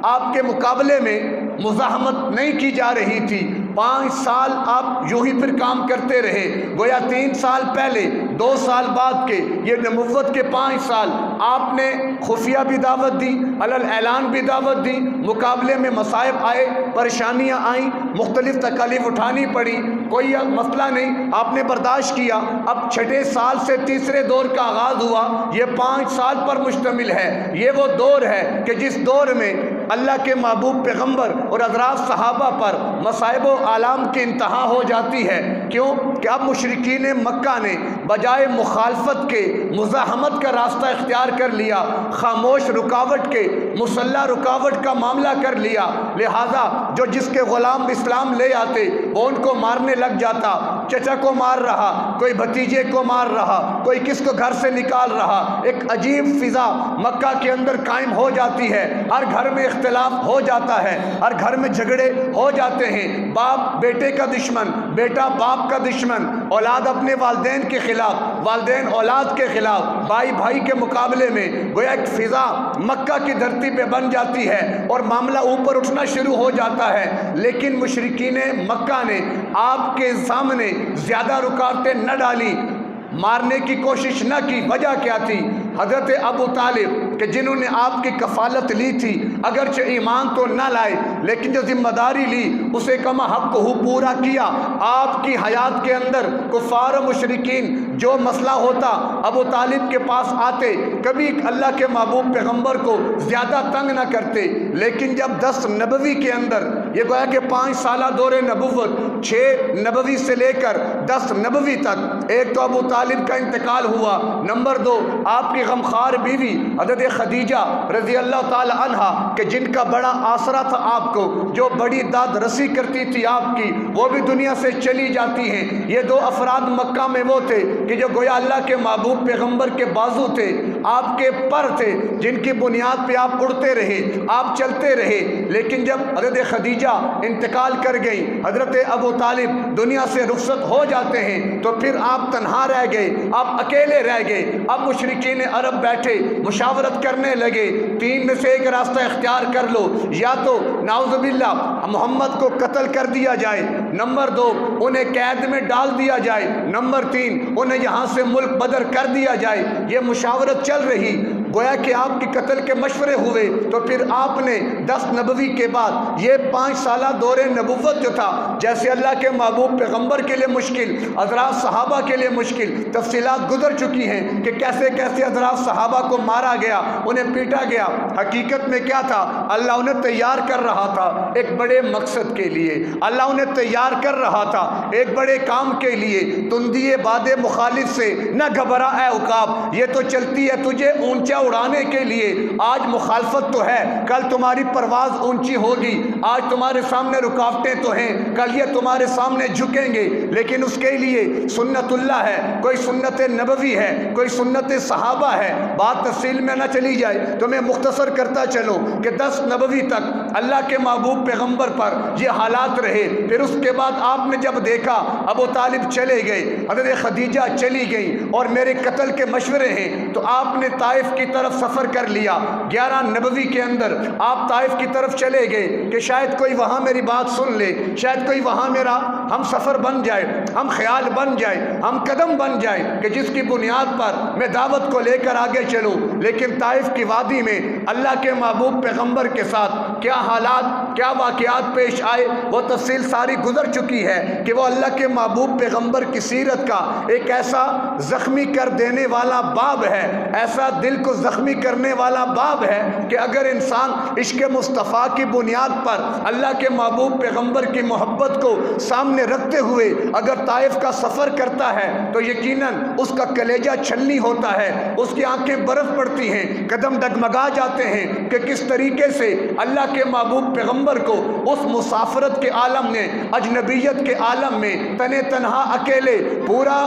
آپ کے مقابلے میں مزاحمت نہیں کی جا رہی تھی۔ 5 سال آپ یوں ہی پھر کام کرتے رہے۔ گویا 3 سال پہلے، 2 سال بعد کے، یہ نبوت کے 5 سال آپ نے خفیہ بھی دعوت دی، اعلان بھی دعوت دی، مقابلے میں مصائب آئے، پریشانیاں آئیں، مختلف تکالیف اٹھانی پڑی، کوئی مسئلہ نہیں، آپ نے برداشت کیا۔ اب 6 سال سے تیسرے دور کا آغاز ہوا، یہ 5 سال پر مشتمل ہے۔ یہ وہ دور ہے کہ جس دور میں اللہ کے محبوب پیغمبر اور حضرات صحابہ پر مصائب و آلام کی انتہا ہو جاتی ہے۔ کیوں کہ اب مشرکین مکہ نے بجائے مخالفت کے مزاحمت کا راستہ اختیار کر لیا، خاموش رکاوٹ کے، مسلح رکاوٹ کا معاملہ کر لیا۔ لہذا جو جس کے غلام اسلام لے آتے وہ ان کو مارنے لگ جاتا، چچا کو مار رہا، کوئی بھتیجے کو مار رہا، کوئی کس کو گھر سے نکال رہا، ایک عجیب فضا مکہ کے اندر قائم ہو جاتی ہے۔ ہر گھر میں اختلاف ہو جاتا ہے، ہر گھر میں جھگڑے ہو جاتے ہیں، باپ بیٹے کا دشمن، بیٹا باپ کا دشمن، اولاد اپنے والدین کے خلاف، والدین اولاد کے خلاف، بھائی بھائی کے مقابلے میں گویا ایک فضا مکہ کی دھرتی پہ بن جاتی ہے اور معاملہ اوپر اٹھنا شروع ہو جاتا ہے۔ لیکن مشرکین مکہ نے آپ کے سامنے زیادہ رکاوٹیں نہ ڈالی، مارنے کی کوشش نہ کی۔ وجہ کیا تھی؟ حضرت ابو طالب کہ جنہوں نے آپ کی کفالت لی تھی، اگرچہ ایمان تو نہ لائے لیکن جو ذمہ داری لی اسے کما حق ہو پورا کیا۔ آپ کی حیات کے اندر کفار و مشرکین جو مسئلہ ہوتا ابو طالب کے پاس آتے، کبھی اللہ کے محبوب پیغمبر کو زیادہ تنگ نہ کرتے۔ لیکن جب 10 نبوی کے اندر یہ گویا کہ 5 سالہ دور نبوت، 6 نبوی سے لے کر 10 نبوی تک، ایک تو ابو طالب کا انتقال ہوا، نمبر 2 آپ کی غمخوار بیوی حضرت خدیجہ رضی اللہ تعالی عنہ کہ جن کا بڑا آسرا تھا آپ کو، جو بڑی داد رسی کرتی تھی آپ کی، وہ بھی دنیا سے چلی جاتی ہیں۔ یہ 2 افراد مکہ میں وہ تھے کہ جو گویا اللہ کے محبوب پیغمبر کے بازو تھے، آپ کے پر تھے، جن کی بنیاد پہ آپ اڑتے رہے، آپ چلتے رہے۔ لیکن جب حضرت خدیجہ انتقال کر گئی، حضرت ابو طالب دنیا سے رخصت ہو جاتے ہیں، تو پھر آپ تنہا رہ گئے، آپ اکیلے رہ گئے۔ اب مشرکین عرب بیٹھے مشاورت کرنے لگے، 3 میں سے ایک راستہ اختیار کر لو، یا تو نعوذ باللہ محمد کو قتل کر دیا جائے، نمبر 2 انہیں قید میں ڈال دیا جائے، نمبر 3 انہیں یہاں سے ملک بدر کر دیا جائے۔ یہ مشاورت چل رہی، گویا کہ آپ کی قتل کے مشورے ہوئے۔ تو پھر آپ نے 10 نبوی کے بعد یہ 5 سالہ دور نبوت جو تھا، جیسے اللہ کے محبوب پیغمبر کے لیے مشکل، حضرات صحابہ کے لیے مشکل، تفصیلات گزر چکی ہیں کہ کیسے کیسے حضرات صحابہ کو مارا گیا، انہیں پیٹا گیا۔ حقیقت میں کیا تھا؟ اللہ انہیں تیار کر رہا تھا ایک بڑے مقصد کے لیے، اللہ انہیں تیار کر رہا تھا ایک بڑے کام کے لیے۔ تندی باد مخالف سے نہ گھبرا اے عقاب، یہ تو چلتی ہے تجھے اونچا اڑانے کے لیے۔ آج مخالفت تو ہے، کل تمہاری پرواز اونچی ہوگی۔ آج تمہارے سامنے رکاوٹیں تو ہیں، کل یہ تمہارے سامنے جھکیں گے، لیکن اس کے لیے سنت اللہ ہے، کوئی سنت نبوی ہے، کوئی سنت صحابہ ہے۔ بات تفصیل میں نہ چلی جائے تو میں مختصر کرتا چلوں کہ 10 نبوی تک اللہ کے محبوب پیغمبر پر یہ حالات رہے۔ پھر اس کے بعد آپ نے جب دیکھا ابو طالب چلے گئے، حضرت خدیجہ چلی گئی اور میرے قتل کے مشورے ہیں، تو آپ نے طائف کی طرف سفر کر لیا۔ 11 نبوی کے اندر آپ طائف کی طرف چلے گئے کہ شاید کوئی وہاں میری بات سن لے، شاید کوئی وہاں میرا ہم سفر بن جائے، ہم خیال بن جائے، ہم قدم بن جائے کہ جس کی بنیاد پر میں دعوت کو لے کر آگے چلوں۔ لیکن طائف کی وادی میں اللہ کے محبوب پیغمبر کے ساتھ کیا حالات، کیا واقعات پیش آئے، وہ تفصیل ساری گزر چکی ہے کہ وہ اللہ کے محبوب پیغمبر کی سیرت کا ایک ایسا زخمی کر دینے والا باب ہے، ایسا دل کو زخمی کرنے والا باب ہے کہ اگر انسان عشق مصطفیٰ کی بنیاد پر اللہ کے محبوب پیغمبر کی محبت کو سامنے رکھتے ہوئے اگر طائف کا سفر کرتا ہے تو یقیناً اس کا کلیجہ چھلنی ہوتا ہے، اس کی آنکھیں برف پڑتی ہیں، قدم ڈگمگا جاتے ہیں کہ کس طریقے سے اللہ کے محبوب پیغمبر کو اس مسافرت کے عالم میں، اجنبیت کے عالم میں تنے تنہا اکیلے پورا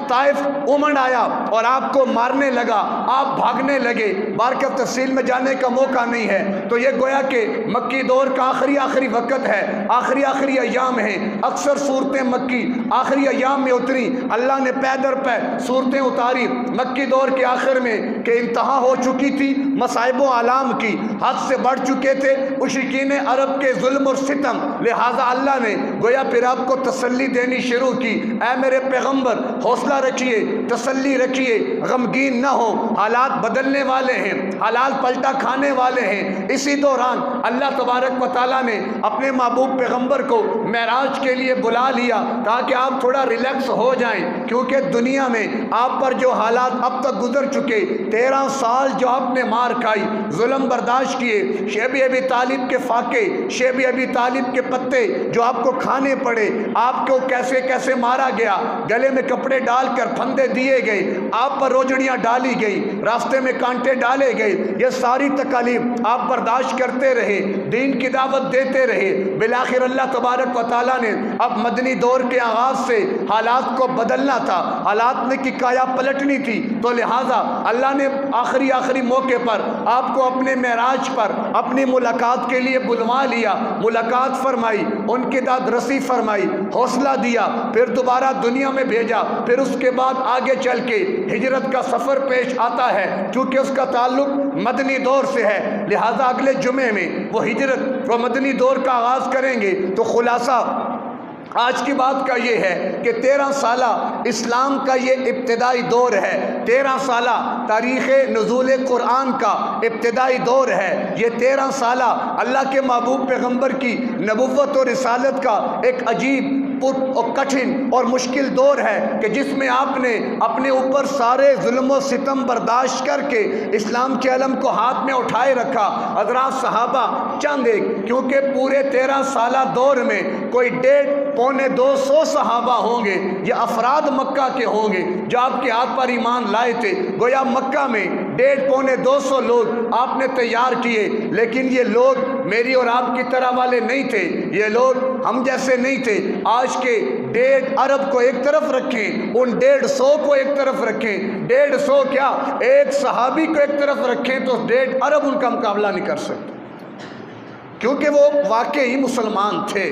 طائف امنڈ آیا اور آپ کو مارنے لگا، آپ بھاگنے لگے۔ بارکہ تفصیل میں جانے کا موقع نہیں ہے، تو یہ گویا کہ مکی دور کا آخری وقت ہے، آخری ایام ہیں۔ اکثر صورتیں مکی آخری ایام میں اتری، اللہ نے پے در پے صورتیں اتاری مکی دور کے آخر میں کہ انتہا ہو چکی تھی مصائب و آلام کی، حد سے بڑھ چکے تھے مشرکین عرب کے ظلم اور ستم، لہٰذا اللہ نے گویا پھر آپ کو تسلی دینی شروع کی۔ اے میرے پیغمبر حوصلہ رکھیے، تسلی رکھیے، غمگین نہ ہو، حالات بدلنے والے ہیں، حالات پلٹا کھانے والے ہیں۔ اسی دوران اللہ تبارک و تعالیٰ نے اپنے محبوب پیغمبر کو معراج کے لیے بلا لیا تاکہ آپ تھوڑا ریلیکس ہو جائیں، کیونکہ دنیا میں آپ پر جو حالات اب تک گزر چکے، 13 سال جو آپ نے مار کھائی، ظلم برداشت کیے، شیب ابی طالب کے فاقے، شیب ابی طالب کے پتے جو آپ کو کھانے پڑے، آپ کو کیسے کیسے مارا گیا، گلے میں کپڑے ڈال کر پھندے دیے گئے، آپ پر روجڑیاں ڈالی گئی، راستے میں کانٹے ڈالے گئے، یہ ساری تکالیف آپ برداشت کرتے رہے، دین کی دعوت دیتے رہے۔ بالآخر اللہ تبارک و تعالیٰ نے اب مدنی دور کے آغاز سے حالات کو بدلنا تھا، حالات میں کی کایا پلٹنی تھی، تو لہٰذا اللہ نے آخری موقع پر آپ کو اپنے معراج پر اپنی ملاقات کے لیے بلوا لیا، ملاقات فرمائی، ان کی داد رسی فرمائی، حوصلہ دیا، پھر دوبارہ دنیا میں بھیجا، پھر اس کے بعد آگے چل کے ہجرت کا سفر پیش آتا ہے، چونکہ اس کا تعلق مدنی دور سے ہے، لہٰذا اگلے جمعے میں وہ ہجرت و مدنی دور کا آغاز کریں گے۔ تو خلاصہ آج کی بات کا یہ ہے کہ 13 سالہ اسلام کا یہ ابتدائی دور ہے، 13 سالہ تاریخ نزول قرآن کا ابتدائی دور ہے، یہ 13 سالہ اللہ کے محبوب پیغمبر کی نبوت اور رسالت کا ایک عجیب اور کٹھن اور مشکل دور ہے کہ جس میں آپ نے اپنے اوپر سارے ظلم و ستم برداشت کر کے اسلام کے علم کو ہاتھ میں اٹھائے رکھا۔ حضرات صحابہ چند ایک، کیونکہ پورے 13 سالہ دور میں کوئی 150-200 صحابہ ہوں گے، یہ افراد مکہ کے ہوں گے جو آپ کے ہاتھ پر ایمان لائے تھے، گویا مکہ میں 150-200 لوگ آپ نے تیار کیے، لیکن یہ لوگ میری اور آپ کی طرح والے نہیں تھے، یہ لوگ ہم جیسے نہیں تھے۔ آج کے 1.5 ارب کو ایک طرف رکھیں، ان 150 کو ایک طرف رکھیں، 150 کیا ایک صحابی کو ایک طرف رکھیں تو 1.5 ارب ان کا مقابلہ نہیں کر سکتے، کیونکہ وہ واقعی مسلمان تھے،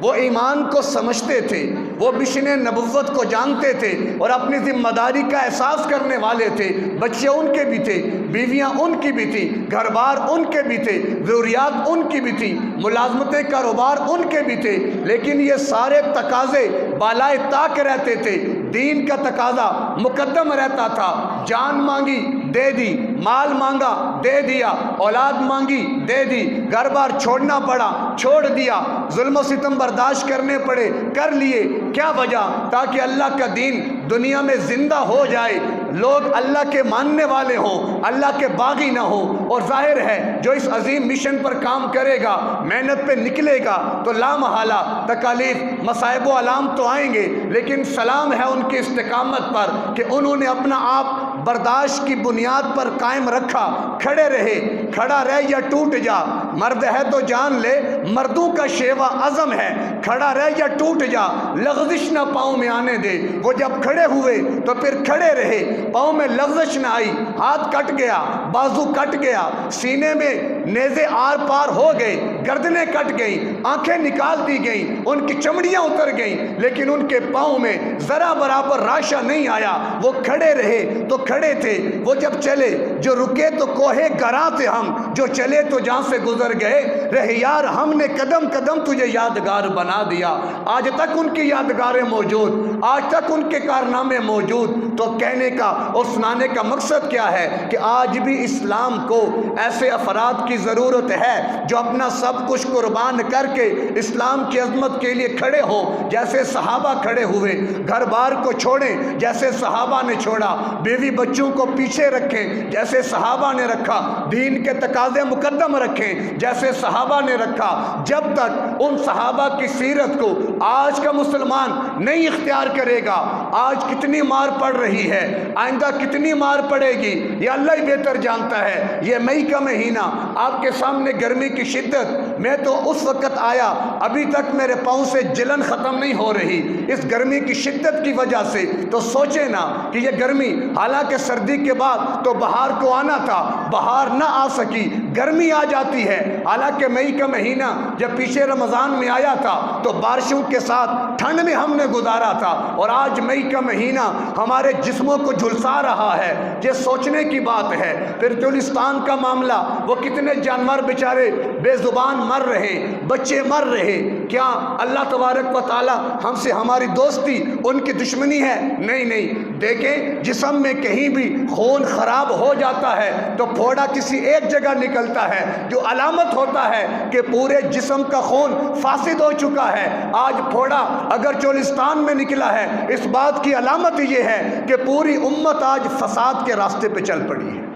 وہ ایمان کو سمجھتے تھے، وہ مشن نبوت کو جانتے تھے اور اپنی ذمہ داری کا احساس کرنے والے تھے۔ بچے ان کے بھی تھے، بیویاں ان کی بھی تھی، گھر بار ان کے بھی تھے، ضروریات ان کی بھی تھی، ملازمتیں کاروبار ان کے بھی تھے، لیکن یہ سارے تقاضے بالائے طاق رہتے تھے۔ دین کا تقاضا مقدم رہتا تھا، جان مانگی دے دی، مال مانگا دے دیا، اولاد مانگی دے دی، گھر بار چھوڑنا پڑا چھوڑ دیا، ظلم و ستم برداشت کرنے پڑے کر لیے۔ کیا وجہ؟ تاکہ اللہ کا دین دنیا میں زندہ ہو جائے، لوگ اللہ کے ماننے والے ہوں، اللہ کے باغی نہ ہوں۔ اور ظاہر ہے جو اس عظیم مشن پر کام کرے گا، محنت پہ نکلے گا، تو لا محالہ تکالیف مصائب و علام تو آئیں گے، لیکن سلام ہے ان کی استقامت پر کہ انہوں نے اپنا آپ برداشت کی بنیاد پر قائم رکھا، کھڑے رہے، کھڑا رہ یا ٹوٹ جا، مرد ہے تو جان لے، مردوں کا شیوا عزم ہے، کھڑا رہ یا ٹوٹ جا، لغزش نہ پاؤں میں آنے دے۔ وہ جب کھڑے ہوئے تو پھر کھڑے رہے، پاؤں میں لغزش نہ آئی، ہاتھ کٹ گیا، بازو کٹ گیا، سینے میں نیزے آر پار ہو گئے، گردنیں کٹ گئیں، آنکھیں نکال دی گئیں، ان کی چمڑیاں اتر گئیں، لیکن ان کے پاؤں میں ذرا برابر راشا نہیں آیا، وہ کھڑے رہے تو کھڑے تھے۔ وہ جب چلے، جو رکے تو کوہے گراں تھے ہم، جو چلے تو جہاں سے گزر گئے، رہے یار ہم نے قدم قدم تجھے یادگار بنا دیا۔ آج تک ان کی یادگاریں موجود، آج تک ان کے کارنامے موجود۔ تو کہنے کا اور سنانے کا مقصد کیا ہے کہ آج بھی اسلام کو ایسے افراد کی ضرورت ہے جو اپنا سب کچھ قربان کر کے اسلام کی عظمت کے لیے کھڑے ہوں، جیسے صحابہ کھڑے ہوئے، گھر بار کو چھوڑیں جیسے صحابہ نے چھوڑا، بیوی بچوں کو پیچھے رکھیں جیسے صحابہ نے رکھا، دین کے تقاضے مقدم رکھیں جیسے صحابہ نے رکھا۔ جب تک ان صحابہ کی سیرت کو آج کا مسلمان نہیں اختیار کرے گا، آج کتنی مار پڑ رہی ہے، آئندہ کتنی مار پڑے گی، یہ اللہ ہی بہتر جانتا ہے۔ یہ مئی کا مہینہ آپ کے سامنے گرمی کی شدت، میں تو اس وقت آیا، ابھی تک میرے پاؤں سے جلن ختم نہیں ہو رہی اس گرمی کی شدت کی وجہ سے۔ تو سوچے نا کہ یہ گرمی، حالانکہ سردی کے بعد تو بہار کو آنا تھا، بہار نہ آ سکی، گرمی آ جاتی ہے۔ حالانکہ مئی کا مہینہ جب پیچھے رمضان میں آیا تھا تو بارشوں کے ساتھ ٹھنڈ میں ہم نے گزارا تھا، اور آج مئی کا مہینہ ہمارے جسموں کو جھلسا رہا ہے۔ یہ سوچنے کی بات ہے۔ پھر چولستان کا معاملہ، وہ کتنے جانور بیچارے بے زبان مر رہے، بچے مر رہے، کیا اللہ تبارک و تعالی ہم سے ہماری دوستی ان کی دشمنی ہے؟ نہیں نہیں۔ دیکھیں جسم میں کہیں بھی خون خراب ہو جاتا ہے تو پھوڑا کسی ایک جگہ نکلتا ہے جو علامت ہوتا ہے کہ پورے جسم کا خون فاسد ہو چکا ہے۔ آج پھوڑا اگر چولستان میں نکلا ہے، اس بات کی علامت یہ ہے کہ پوری امت آج فساد کے راستے پہ چل پڑی ہے۔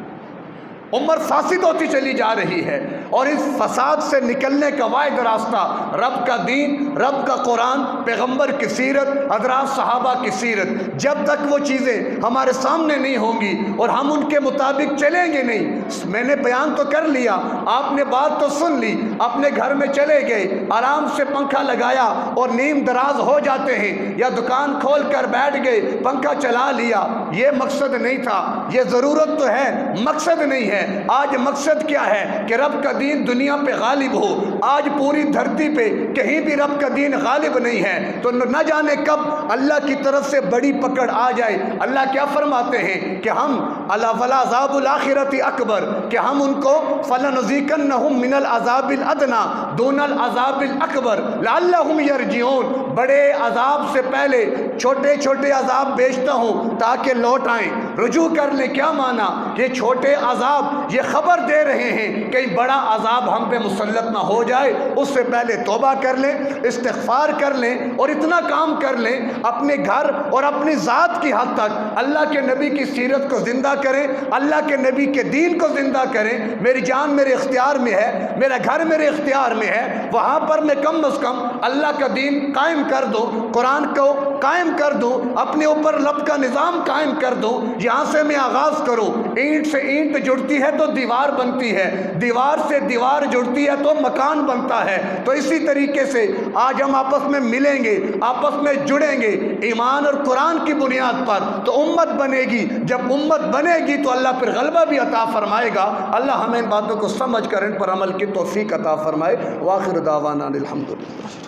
عمر فاسد ہوتی چلی جا رہی ہے، اور اس فساد سے نکلنے کا واحد راستہ رب کا دین، رب کا قرآن، پیغمبر کی سیرت، حضرات صحابہ کی سیرت۔ جب تک وہ چیزیں ہمارے سامنے نہیں ہوں گی اور ہم ان کے مطابق چلیں گے نہیں، میں نے بیان تو کر لیا، آپ نے بات تو سن لی، اپنے گھر میں چلے گئے، آرام سے پنکھا لگایا اور نیم دراز ہو جاتے ہیں، یا دکان کھول کر بیٹھ گئے، پنکھا چلا لیا، یہ مقصد نہیں تھا۔ یہ ضرورت تو ہے، مقصد نہیں ہے۔ آج مقصد کیا ہے کہ رب کا دین دنیا پہ غالب ہو۔ آج پوری دھرتی پہ کہیں بھی رب کا دین غالب نہیں ہے، تو نہ جانے کب اللہ کی طرف سے بڑی پکڑ آ جائے۔ اللہ کیا فرماتے ہیں کہ ہم وَلَعَذَابُ الْآخِرَةِ اکبر، کہ ہم ان کو فَلَنُذِيقَنَّهُم مِّنَ الْعَذَابِ الْأَدْنَىٰ دُونَ الْعَذَابِ الْأَكْبَرِ لَعَلَّهُمْ يَرْجِعُونَ، بڑے عذاب سے پہلے چھوٹے چھوٹے عذاب بھیجتا ہوں تاکہ لوٹ آئیں، رجوع کر لیں۔ کیا مانا؟ یہ چھوٹے عذاب یہ خبر دے رہے ہیں کہ بڑا عذاب ہم پہ مسلط نہ ہو جائے، اس سے پہلے توبہ کر لیں، استغفار کر لیں، اور اتنا کام کر لیں اپنے گھر اور اپنی ذات کی حد تک اللہ کے نبی کی سیرت کو زندہ کریں، اللہ کے نبی کے دین کو زندہ کریں۔ میری جان میرے اختیار میں ہے، میرا گھر میرے اختیار میں ہے، وہاں پر میں کم از کم اللہ کا دین قائم کر دوں، قرآن کو قائم کر دوں، اپنے اوپر رب کا نظام قائم کر دوں۔ یہاں سے میں آغاز کروں، اینٹ سے اینٹ جڑتی ہے تو دیوار بنتی ہے، دیوار سے دیوار جڑتی ہے تو مکان بنتا ہے۔ تو اسی طریقے سے آج ہم آپس میں ملیں گے، آپس میں جڑیں گے ایمان اور قرآن کی بنیاد پر، تو امت بنے گی۔ جب امت بنے گی تو اللہ پھر غلبہ بھی عطا فرمائے گا۔ اللہ ہمیں ان باتوں کو سمجھ کر ان پر عمل کی توفیق عطا فرمائے۔ وآخر دعوانا الحمدللہ۔